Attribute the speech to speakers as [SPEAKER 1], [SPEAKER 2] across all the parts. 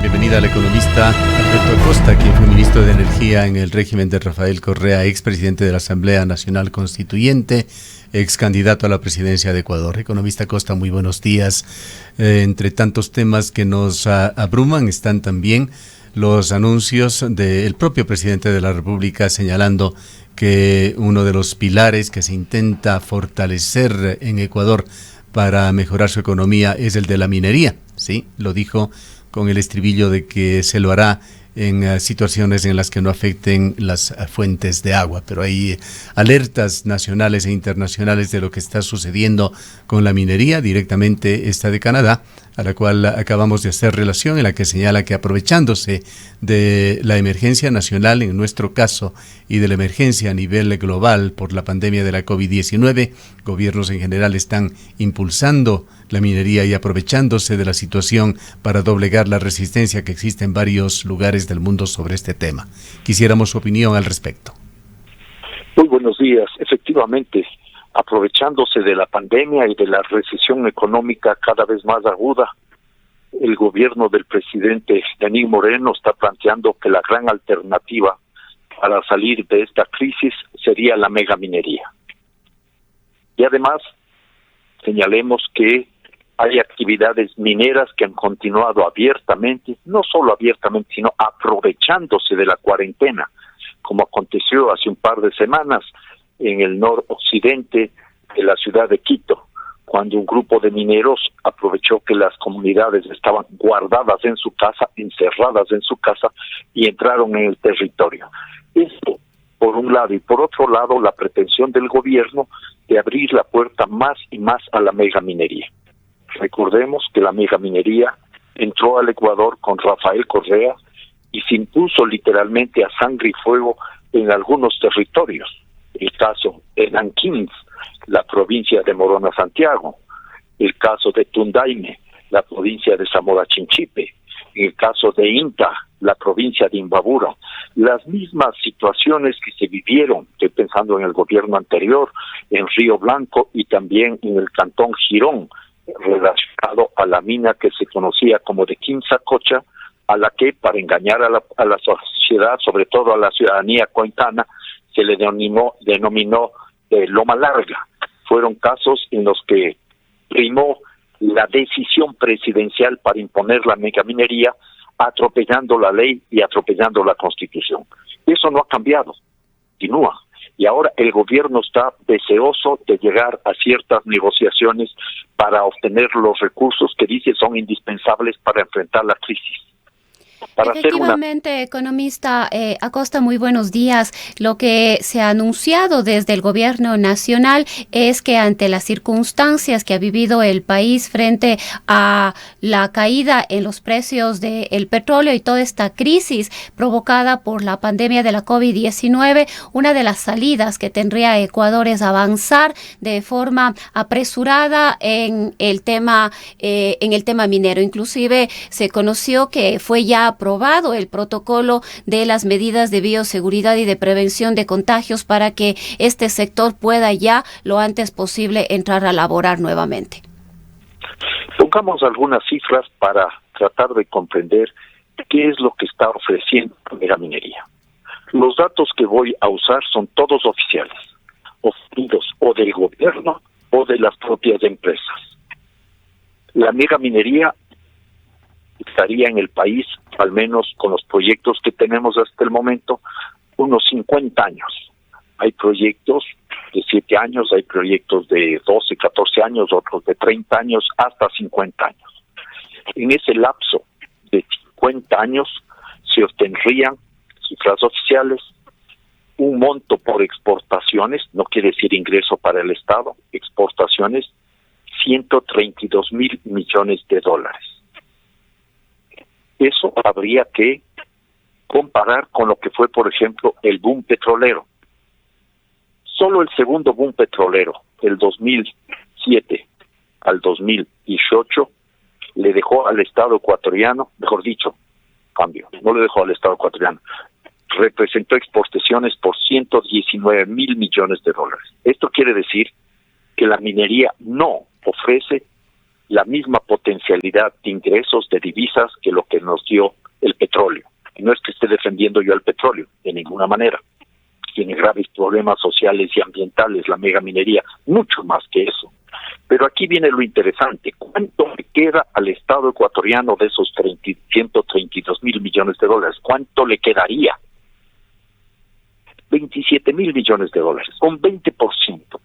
[SPEAKER 1] Bienvenida al economista Alberto Acosta, quien fue ministro de Energía en el régimen de Rafael Correa, expresidente de la Asamblea Nacional Constituyente, ex candidato a la presidencia de Ecuador. Economista Acosta, muy buenos días. Entre tantos temas que nos abruman están también los anuncios del propio presidente de la República señalando que uno de los pilares que se intenta fortalecer en Ecuador para mejorar su economía es el de la minería. Sí, lo dijo con el estribillo de que se lo hará en situaciones en las que no afecten las fuentes de agua. Pero hay alertas nacionales e internacionales de lo que está sucediendo con la minería, directamente esta de Canadá, a la cual acabamos de hacer relación, en la que señala que aprovechándose de la emergencia nacional, en nuestro caso, y de la emergencia a nivel global por la pandemia de la COVID-19, gobiernos en general están impulsando la minería y aprovechándose de la situación para doblegar la resistencia que existe en varios lugares del mundo sobre este tema. Quisiéramos su opinión al respecto.
[SPEAKER 2] Muy buenos días. Efectivamente, aprovechándose de la pandemia y de la recesión económica cada vez más aguda, el gobierno del presidente Lenín Moreno está planteando que la gran alternativa para salir de esta crisis sería la megaminería. Y además, señalemos que hay actividades mineras que han continuado abiertamente, no solo abiertamente, sino aprovechándose de la cuarentena, como aconteció hace un par de semanas en el noroccidente de la ciudad de Quito, cuando un grupo de mineros aprovechó que las comunidades estaban guardadas en su casa, encerradas en su casa, y entraron en el territorio. Esto, por un lado, y por otro lado, la pretensión del gobierno de abrir la puerta más y más a la megaminería. Recordemos que la megaminería entró al Ecuador con Rafael Correa y se impuso literalmente a sangre y fuego en algunos territorios. El caso de Nanquín, la provincia de Morona Santiago, el caso de Tundaime, la provincia de Zamora Chinchipe, el caso de Inta, la provincia de Imbabura, las mismas situaciones que se vivieron, estoy pensando en el gobierno anterior, en Río Blanco y también en el cantón Girón, relacionado a la mina que se conocía como de Quimsacocha, a la que, para engañar a la sociedad, sobre todo a la ciudadanía cuencana, se le denominó Loma Larga. Fueron casos en los que primó la decisión presidencial para imponer la megaminería, atropellando la ley y atropellando la Constitución. Eso no ha cambiado, continúa. Y ahora el gobierno está deseoso de llegar a ciertas negociaciones para obtener los recursos que dice son indispensables para enfrentar la crisis.
[SPEAKER 3] Efectivamente, economista Acosta, muy buenos días. Lo que se ha anunciado desde el gobierno nacional es que ante las circunstancias que ha vivido el país frente a la caída en los precios del petróleo y toda esta crisis provocada por la pandemia de la COVID-19, una de las salidas que tendría Ecuador es avanzar de forma apresurada en el tema minero. Inclusive se conoció que fue ya aprobado el protocolo de las medidas de bioseguridad y de prevención de contagios para que este sector pueda ya lo antes posible entrar a laborar nuevamente.
[SPEAKER 2] Pongamos algunas cifras para tratar de comprender qué es lo que está ofreciendo la minería. Los datos que voy a usar son todos oficiales, obtenidos o del gobierno o de las propias empresas. La megaminería estaría en el país, al menos con los proyectos que tenemos hasta el momento, unos 50 años. Hay proyectos de 7 años, hay proyectos de 12, 14 años, otros de 30 años, hasta 50 años. En ese lapso de 50 años se obtendrían, cifras oficiales, un monto por exportaciones, no quiere decir ingreso para el Estado, exportaciones, 132,000 millones de dólares. Eso habría que comparar con lo que fue, por ejemplo, el boom petrolero. Solo el segundo boom petrolero, del 2007 al 2018, le dejó al Estado ecuatoriano, mejor dicho, no le dejó al Estado ecuatoriano, representó exportaciones por 119,000 millones de dólares. Esto quiere decir que la minería no ofrece la misma potencialidad de ingresos de divisas que lo que nos dio el petróleo. Y no es que esté defendiendo yo al petróleo, de ninguna manera. Tiene graves problemas sociales y ambientales, la megaminería, mucho más que eso. Pero aquí viene lo interesante. ¿Cuánto le queda al Estado ecuatoriano de esos 132 mil millones de dólares? ¿Cuánto le quedaría? 27 mil millones de dólares, un 20%.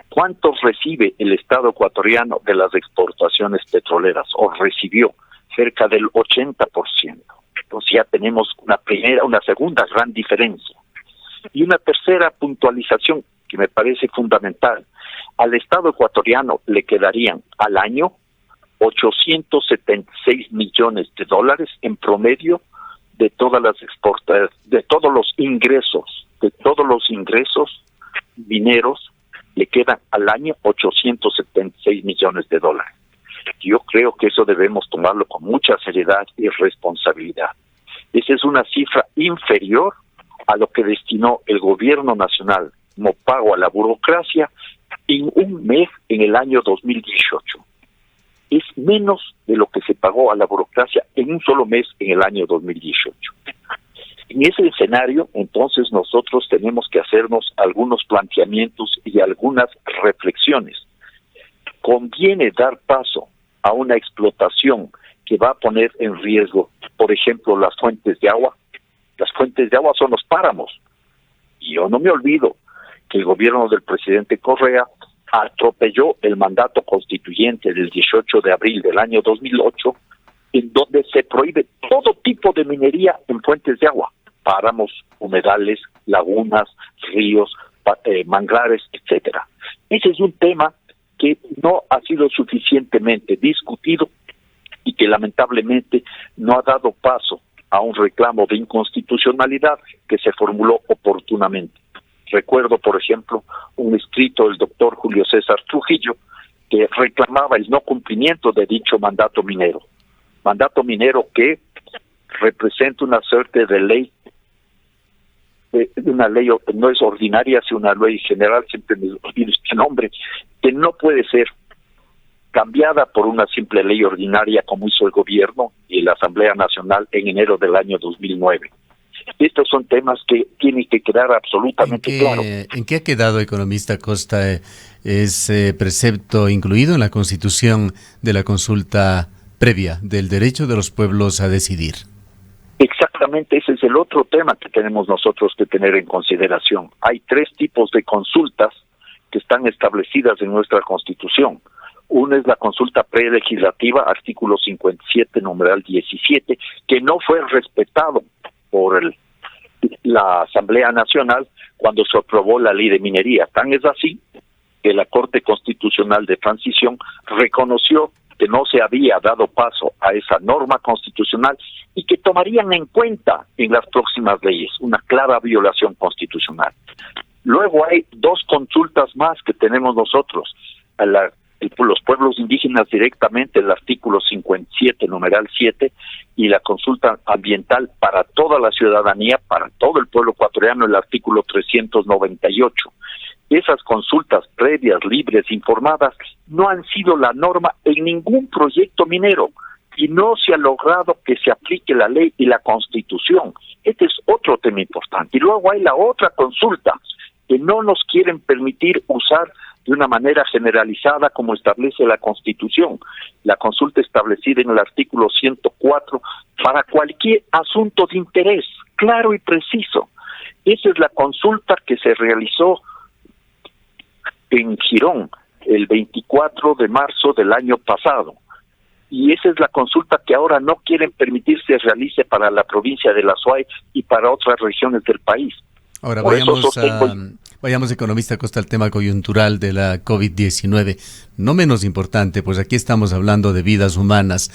[SPEAKER 2] ¿Cuánto recibe el Estado ecuatoriano de las exportaciones petroleras? O recibió cerca del 80%. Entonces ya tenemos una segunda gran diferencia. Y una tercera puntualización que me parece fundamental. Al Estado ecuatoriano le quedarían al año 876 millones de dólares en promedio de todas las de todos los ingresos mineros, le quedan al año 876 millones de dólares. Yo creo que eso debemos tomarlo con mucha seriedad y responsabilidad. Esa es una cifra inferior a lo que destinó el gobierno nacional como pago a la burocracia en un mes en el año 2018. Es menos de lo que se pagó a la burocracia en un solo mes en el año 2018. En ese escenario, entonces, nosotros tenemos que hacernos algunos planteamientos y algunas reflexiones. ¿Conviene dar paso a una explotación que va a poner en riesgo, por ejemplo, las fuentes de agua? Las fuentes de agua son los páramos. Y yo no me olvido que el gobierno del presidente Correa atropelló el mandato constituyente del 18 de abril del año 2008, en donde se prohíbe todo tipo de minería en fuentes de agua, páramos, humedales, lagunas, ríos, manglares, etcétera. Ese es un tema que no ha sido suficientemente discutido y que lamentablemente no ha dado paso a un reclamo de inconstitucionalidad que se formuló oportunamente. Recuerdo, por ejemplo, un escrito del doctor Julio César Trujillo que reclamaba el no cumplimiento de dicho mandato minero que representa una suerte de ley, una ley no es ordinaria, sino una ley general, siempre me olvido este nombre, que no puede ser cambiada por una simple ley ordinaria como hizo el gobierno y la Asamblea Nacional en enero del año 2009. Estos son temas que tienen que quedar absolutamente claros.
[SPEAKER 1] ¿En qué ha quedado, economista Costa, ese precepto incluido en la Constitución de la consulta previa del derecho de los pueblos a decidir?
[SPEAKER 2] Exactamente, ese es el otro tema que tenemos nosotros que tener en consideración. Hay 3 tipos de consultas que están establecidas en nuestra Constitución. Una es la consulta prelegislativa, artículo 57, numeral 17, que no fue respetado por la Asamblea Nacional cuando se aprobó la ley de minería. Tan es así que la Corte Constitucional de Transición reconoció que no se había dado paso a esa norma constitucional y que tomarían en cuenta en las próximas leyes una clara violación constitucional. Luego hay 2 consultas más que tenemos nosotros, los pueblos indígenas directamente, el artículo 57, numeral 7, y la consulta ambiental para toda la ciudadanía, para todo el pueblo ecuatoriano, el artículo 398. Esas consultas previas, libres, informadas, no han sido la norma en ningún proyecto minero y no se ha logrado que se aplique la ley y la Constitución. Este es otro tema importante. Y luego hay la otra consulta que no nos quieren permitir usar de una manera generalizada como establece la Constitución. La consulta establecida en el artículo 104 para cualquier asunto de interés, claro y preciso. Esa es la consulta que se realizó en Girón el 24 de marzo del año pasado. Y esa es la consulta que ahora no quieren permitir se realice para la provincia de La Suay y para otras regiones del país.
[SPEAKER 1] Ahora vayamos, economista Costa, al tema coyuntural de la COVID-19. No menos importante, pues aquí estamos hablando de vidas humanas.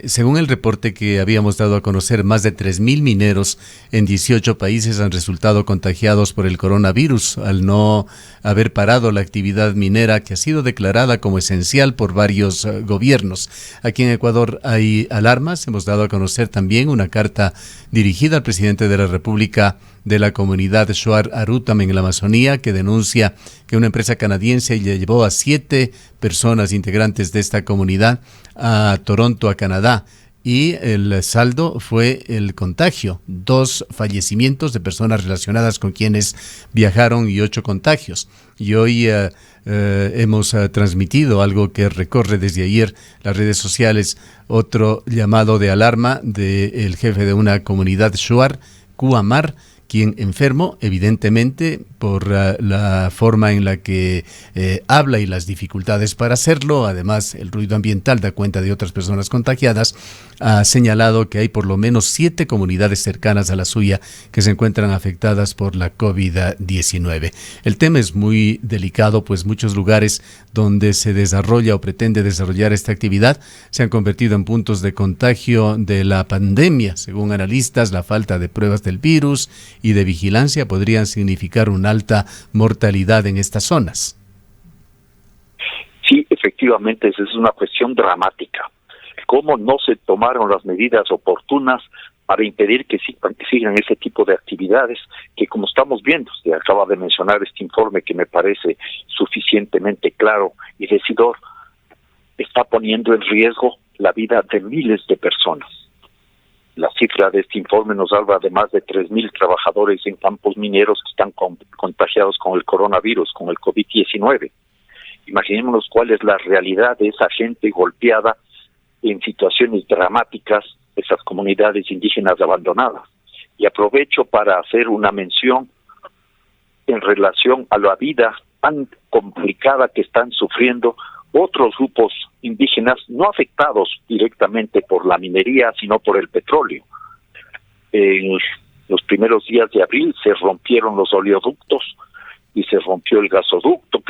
[SPEAKER 1] Según el reporte que habíamos dado a conocer, más de 3,000 mineros en 18 países han resultado contagiados por el coronavirus al no haber parado la actividad minera que ha sido declarada como esencial por varios gobiernos. Aquí en Ecuador hay alarmas. Hemos dado a conocer también una carta dirigida al presidente de la República de la comunidad Shuar Arutam en la Amazonía, que denuncia que una empresa canadiense llevó a 7 personas integrantes de esta comunidad a Toronto, a Canadá. Y el saldo fue el contagio, 2 fallecimientos de personas relacionadas con quienes viajaron y 8 contagios. Y hoy hemos transmitido algo que recorre desde ayer las redes sociales, otro llamado de alarma del jefe de una comunidad Shuar, Kuamar, quien enfermo, evidentemente, por la forma en la que habla y las dificultades para hacerlo. Además, el ruido ambiental da cuenta de otras personas contagiadas. Ha señalado que hay por lo menos 7 comunidades cercanas a la suya que se encuentran afectadas por la COVID-19. El tema es muy delicado, pues muchos lugares donde se desarrolla o pretende desarrollar esta actividad se han convertido en puntos de contagio de la pandemia. Según analistas, la falta de pruebas del virus y de vigilancia podrían significar una alta mortalidad en estas zonas.
[SPEAKER 2] Sí, efectivamente, esa es una cuestión dramática. ¿Cómo no se tomaron las medidas oportunas para impedir que sigan ese tipo de actividades que, como estamos viendo, se acaba de mencionar este informe que me parece suficientemente claro y decidor, está poniendo en riesgo la vida de miles de personas? La cifra de este informe nos habla de más de 3,000 trabajadores en campos mineros que están contagiados con el coronavirus, con el COVID-19. Imaginémonos cuál es la realidad de esa gente golpeada en situaciones dramáticas, esas comunidades indígenas abandonadas. Y aprovecho para hacer una mención en relación a la vida tan complicada que están sufriendo otros grupos indígenas no afectados directamente por la minería, sino por el petróleo. En los primeros días de abril se rompieron los oleoductos y se rompió el gasoducto,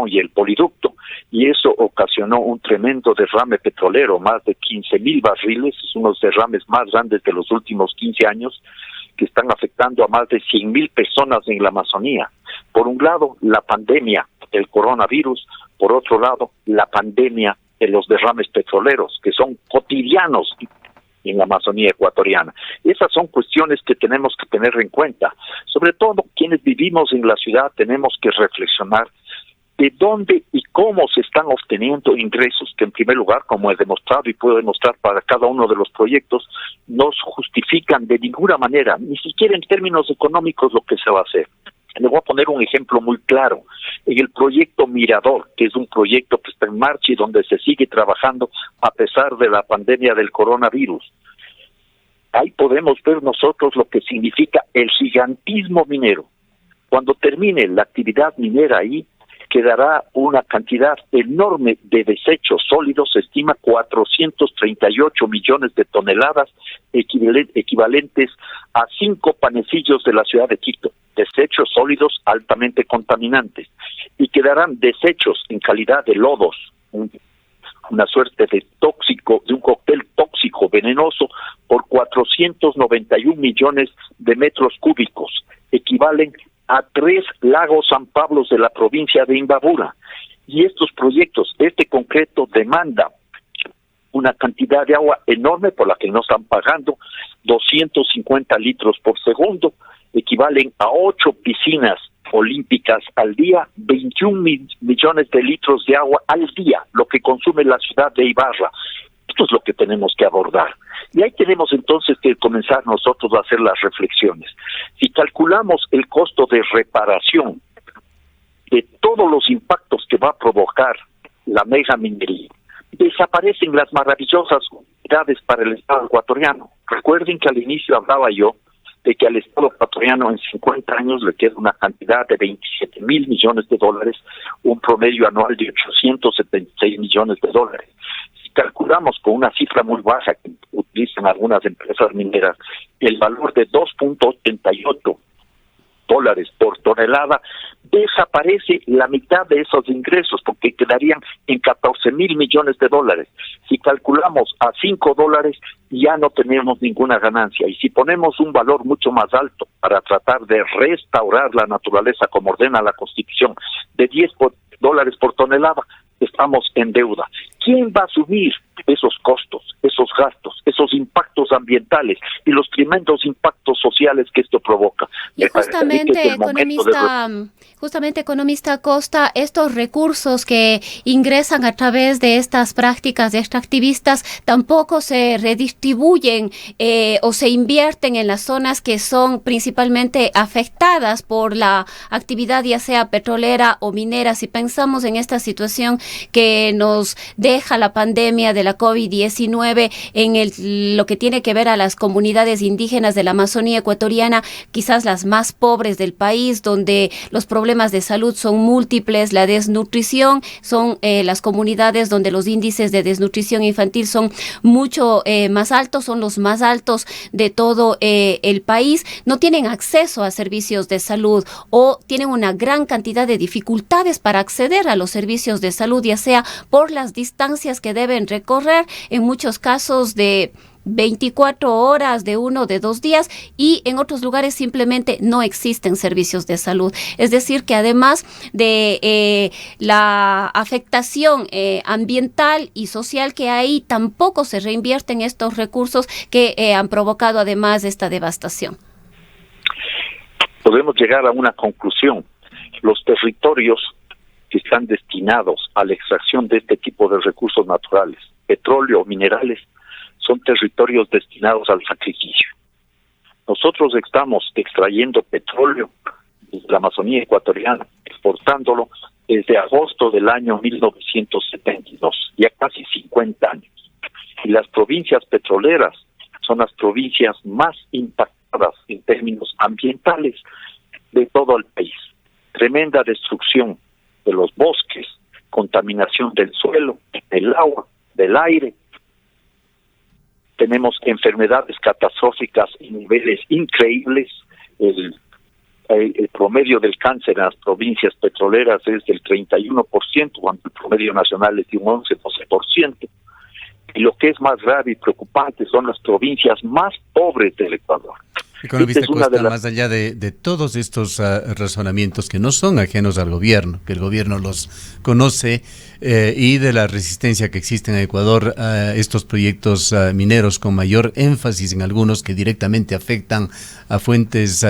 [SPEAKER 2] y el poliducto, y eso ocasionó un tremendo derrame petrolero, más de 15,000 barriles, unos derrames más grandes de los últimos 15 años, que están afectando a más de 100,000 personas en la Amazonía. Por un lado, la pandemia del coronavirus, por otro lado, la pandemia de los derrames petroleros, que son cotidianos en la Amazonía ecuatoriana. Esas son cuestiones que tenemos que tener en cuenta. Sobre todo, quienes vivimos en la ciudad tenemos que reflexionar de dónde y cómo se están obteniendo ingresos que, en primer lugar, como he demostrado y puedo demostrar para cada uno de los proyectos, no justifican de ninguna manera, ni siquiera en términos económicos, lo que se va a hacer. Le voy a poner un ejemplo muy claro. En el proyecto Mirador, que es un proyecto que está en marcha y donde se sigue trabajando a pesar de la pandemia del coronavirus, ahí podemos ver nosotros lo que significa el gigantismo minero. Cuando termine la actividad minera ahí, quedará una cantidad enorme de desechos sólidos, se estima 438 millones de toneladas, equivalentes a 5 panecillos de la ciudad de Quito. Desechos sólidos altamente contaminantes, y quedarán desechos en calidad de lodos, una suerte de tóxico, de un cóctel tóxico venenoso por 491 millones de metros cúbicos, equivalen a 3 lagos San Pablo de la provincia de Imbabura. Y estos proyectos, este concreto demanda una cantidad de agua enorme por la que no están pagando, 250 litros por segundo, equivalen a 8 piscinas olímpicas al día, 21 millones de litros de agua al día, lo que consume la ciudad de Ibarra. Esto es lo que tenemos que abordar. Y ahí tenemos entonces que comenzar nosotros a hacer las reflexiones. Si calculamos el costo de reparación de todos los impactos que va a provocar la mega minería, desaparecen las maravillosas oportunidades para el Estado ecuatoriano. Recuerden que al inicio hablaba yo de que al Estado ecuatoriano en 50 años le queda una cantidad de 27,000 millones de dólares, un promedio anual de 876 millones de dólares. Si calculamos con una cifra muy baja que utilizan algunas empresas mineras, el valor de 2.88 dólares por tonelada, desaparece la mitad de esos ingresos, porque quedarían en 14,000 millones de dólares. Si calculamos a 5 dólares, ya no tenemos ninguna ganancia. Y si ponemos un valor mucho más alto para tratar de restaurar la naturaleza como ordena la Constitución, de 10 dólares por tonelada, estamos en deuda. ¿Quién va a asumir esos costos, esos gastos, esos impactos ambientales y los tremendos impactos sociales que esto provoca.
[SPEAKER 3] Y justamente, economista Costa, estos recursos que ingresan a través de estas prácticas extractivistas tampoco se redistribuyen o se invierten en las zonas que son principalmente afectadas por la actividad, ya sea petrolera o minera. Si pensamos en esta situación que nos deja la pandemia de la COVID-19 en lo que tiene que ver a las comunidades indígenas de la Amazonía ecuatoriana, quizás las más pobres del país, donde los problemas de salud son múltiples, la desnutrición, son las comunidades donde los índices de desnutrición infantil son mucho más altos, son los más altos de todo el país, no tienen acceso a servicios de salud o tienen una gran cantidad de dificultades para acceder a los servicios de salud, ya sea por las distancias que deben recorrer, en muchos casos de 24 horas, de 1 o de 2 días, y en otros lugares simplemente no existen servicios de salud. Es decir, que además de la afectación ambiental y social que hay, tampoco se reinvierten estos recursos que han provocado además esta devastación.
[SPEAKER 2] Podemos llegar a una conclusión. Los territorios que están destinados a la extracción de este tipo de recursos naturales, petróleo o minerales, son territorios destinados al sacrificio. Nosotros estamos extrayendo petróleo de la Amazonía ecuatoriana, exportándolo desde agosto del año 1972, ya casi 50 años. Y las provincias petroleras son las provincias más impactadas en términos ambientales de todo el país. Tremenda destrucción de los bosques, contaminación del suelo, del agua, del aire. Tenemos enfermedades catastróficas en niveles increíbles. El promedio del cáncer en las provincias petroleras es del 31%, cuando el promedio nacional es de un 11-12%. Y lo que es más grave y preocupante son las provincias más pobres del Ecuador.
[SPEAKER 1] Economista Costa, más allá de todos estos razonamientos que no son ajenos al gobierno, que el gobierno los conoce, y de la resistencia que existe en Ecuador a estos proyectos mineros, con mayor énfasis en algunos que directamente afectan a fuentes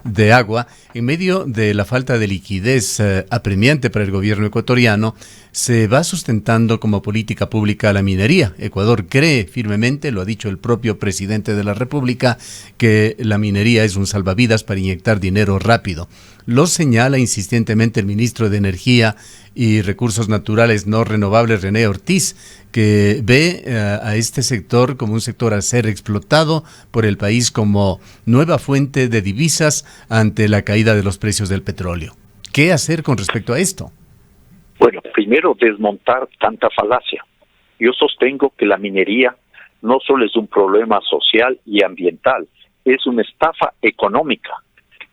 [SPEAKER 1] de agua, en medio de la falta de liquidez apremiante para el gobierno ecuatoriano, se va sustentando como política pública la minería. Ecuador cree firmemente, lo ha dicho el propio presidente de la República, que la minería es un salvavidas para inyectar dinero rápido. Lo señala insistentemente el ministro de Energía y Recursos Naturales No Renovables, René Ortiz, que ve a este sector como un sector a ser explotado por el país como nueva fuente de divisas ante la caída de los precios del petróleo. ¿Qué hacer con respecto a esto?
[SPEAKER 2] Bueno, primero desmontar tanta falacia. Yo sostengo que la minería no solo es un problema social y ambiental, es una estafa económica.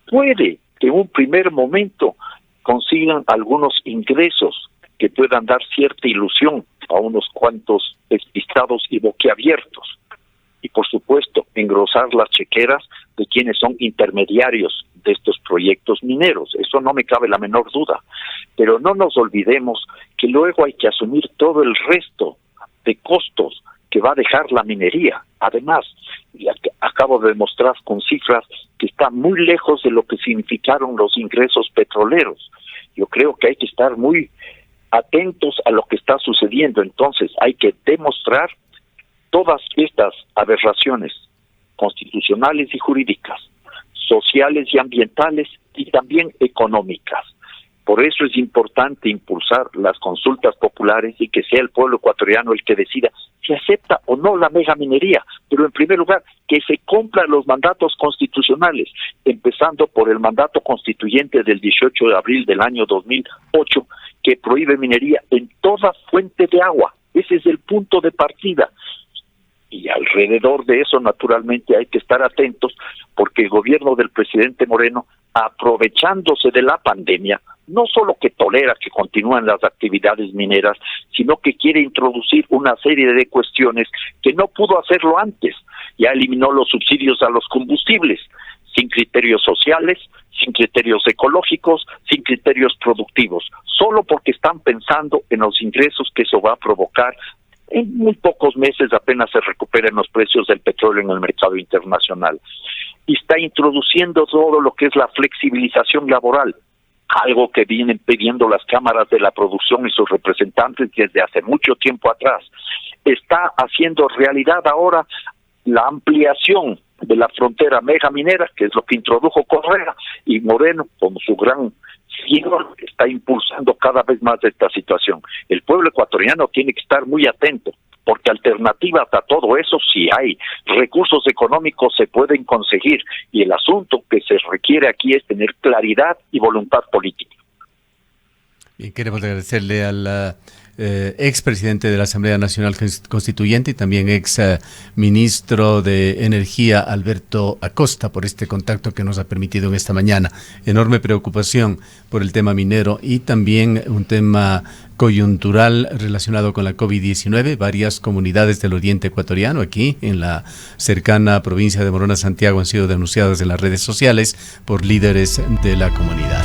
[SPEAKER 2] Puede que en un primer momento consigan algunos ingresos que puedan dar cierta ilusión a unos cuantos despistados y boquiabiertos. Y por supuesto, engrosar las chequeras de quienes son intermediarios de estos proyectos mineros. Eso no me cabe la menor duda. Pero no nos olvidemos que luego hay que asumir todo el resto de costos que va a dejar la minería. Además, acabo de demostrar con cifras que está muy lejos de lo que significaron los ingresos petroleros. Yo creo que hay que estar muy atentos a lo que está sucediendo. Entonces, hay que demostrar todas estas aberraciones constitucionales y jurídicas, sociales y ambientales, y también económicas. Por eso es importante impulsar las consultas populares y que sea el pueblo ecuatoriano el que decida si acepta o no la megaminería, pero en primer lugar que se cumplan los mandatos constitucionales, empezando por el mandato constituyente del 18 de abril del año 2008, que prohíbe minería en toda fuente de agua. Ese es el punto de partida. Y alrededor de eso, naturalmente, hay que estar atentos, porque el gobierno del presidente Moreno, aprovechándose de la pandemia, no solo que tolera que continúen las actividades mineras, sino que quiere introducir una serie de cuestiones que no pudo hacerlo antes. Ya eliminó los subsidios a los combustibles, sin criterios sociales, sin criterios ecológicos, sin criterios productivos, solo porque están pensando en los ingresos que eso va a provocar en muy pocos meses apenas se recuperen los precios del petróleo en el mercado internacional. Y está introduciendo todo lo que es la flexibilización laboral, algo que vienen pidiendo las cámaras de la producción y sus representantes desde hace mucho tiempo atrás. Está haciendo realidad ahora la ampliación de la frontera megaminera, que es lo que introdujo Correa, y Moreno, como su gran señor, está impulsando cada vez más esta situación. El pueblo ecuatoriano tiene que estar muy atento, porque alternativas a todo eso sí hay. Recursos económicos se pueden conseguir, y el asunto que se requiere aquí es tener claridad y voluntad política.
[SPEAKER 1] Y queremos agradecerle al expresidente de la Asamblea Nacional Constituyente y también ex ministro de Energía, Alberto Acosta, por este contacto que nos ha permitido en esta mañana. Enorme preocupación por el tema minero y también un tema coyuntural relacionado con la COVID-19. Varias comunidades del oriente ecuatoriano, aquí en la cercana provincia de Morona, Santiago, han sido denunciadas en las redes sociales por líderes de la comunidad.